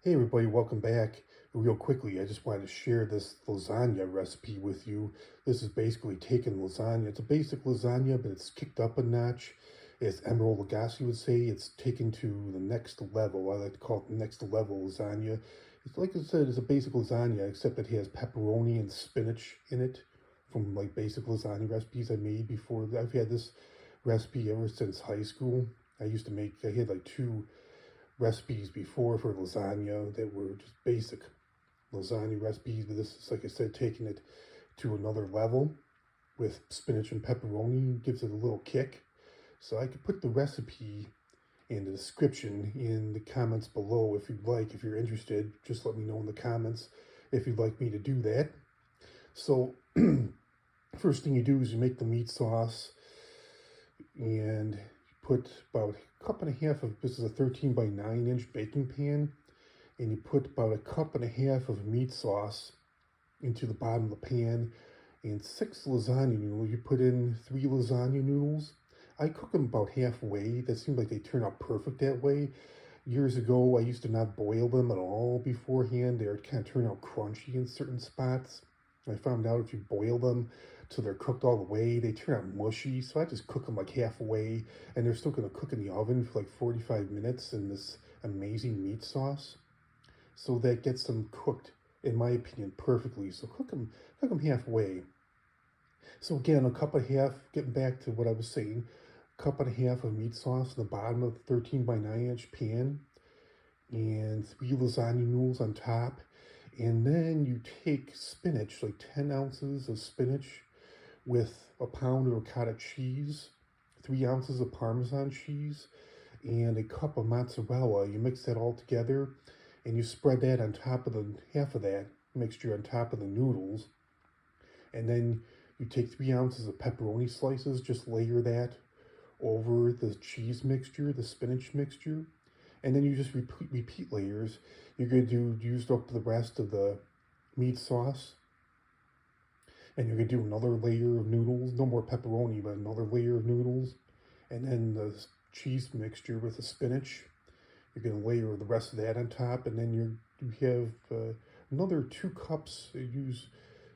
Hey everybody, welcome back. Real quickly, I just wanted to share this lasagna recipe with you. This is basically taking lasagna. It's a basic lasagna, but it's kicked up a notch. As Emerald Lagasse would say, it's taken to the next level. I like to call it the next level lasagna. It's like I said, it's a basic lasagna, except it has pepperoni and spinach in it from like basic lasagna recipes I made before. I've had this recipe ever since high school. I had like two recipes before for lasagna that were just basic lasagna recipes, but this is, like I said, taking it to another level with spinach and pepperoni. Gives it a little kick. So I could put the recipe in the description in the comments below if you'd like. If you're interested, just let me know in the comments if you'd like me to do that. So first thing you do is you make the meat sauce, and put about a cup and a half of, this is a 13 by 9 inch baking pan, and you put about a cup and a half of meat sauce into the bottom of the pan, and 6 lasagna noodles. You put in 3 lasagna noodles. I cook them about halfway. That seems like they turn out perfect that way. Years ago, I used to not boil them at all beforehand. They would kind of turn out crunchy in certain spots. I found out if you boil them till they're cooked all the way, they turn out mushy. So I just cook them like halfway, and they're still going to cook in the oven for like 45 minutes in this amazing meat sauce. So that gets them cooked, in my opinion, perfectly. So cook them halfway. So again, a cup and a half, getting back to what I was saying, cup and a half of meat sauce in the bottom of the 13 by 9 inch pan, and 3 lasagna noodles on top. And then you take spinach, like 10 ounces of spinach, with a pound of ricotta cheese, 3 ounces of Parmesan cheese, and a cup of mozzarella. You mix that all together, and you spread that on top of the half of that mixture on top of the noodles. And then you take 3 ounces of pepperoni slices, just layer that over the cheese mixture, the spinach mixture, and then you just repeat layers. You're going to use up the rest of the meat sauce, and you're going to do another layer of noodles, no more pepperoni, but another layer of noodles, and then the cheese mixture with the spinach. You're going to layer the rest of that on top, and then you have another 2 cups. You use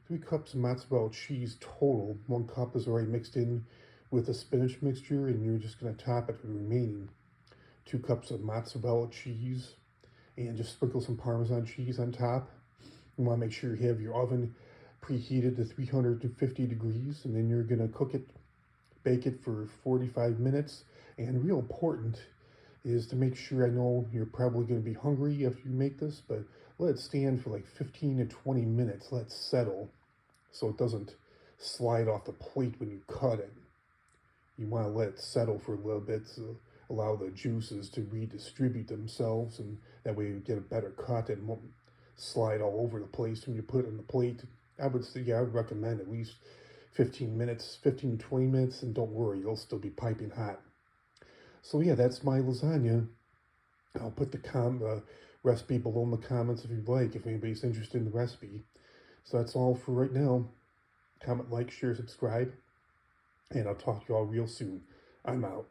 3 cups of mozzarella cheese total. 1 cup is already mixed in with the spinach mixture, and you're just going to top it with the remaining 2 cups of mozzarella cheese, and just sprinkle some Parmesan cheese on top. You want to make sure you have your oven preheated to 350 degrees, and then you're going to bake it for 45 minutes. And real important is to make sure, I know you're probably going to be hungry after you make this, but let it stand for like 15 to 20 minutes. Let it settle so it doesn't slide off the plate when you cut it. You want to let it settle for a little bit, so allow the juices to redistribute themselves, and that way you get a better cut and won't slide all over the place when you put it on the plate. I would recommend at least 15 to 20 minutes, and don't worry, it'll still be piping hot. So yeah, that's my lasagna. I'll put the recipe below in the comments if you'd like, if anybody's interested in the recipe. So that's all for right now. Comment, like, share, subscribe, and I'll talk to you all real soon. I'm out.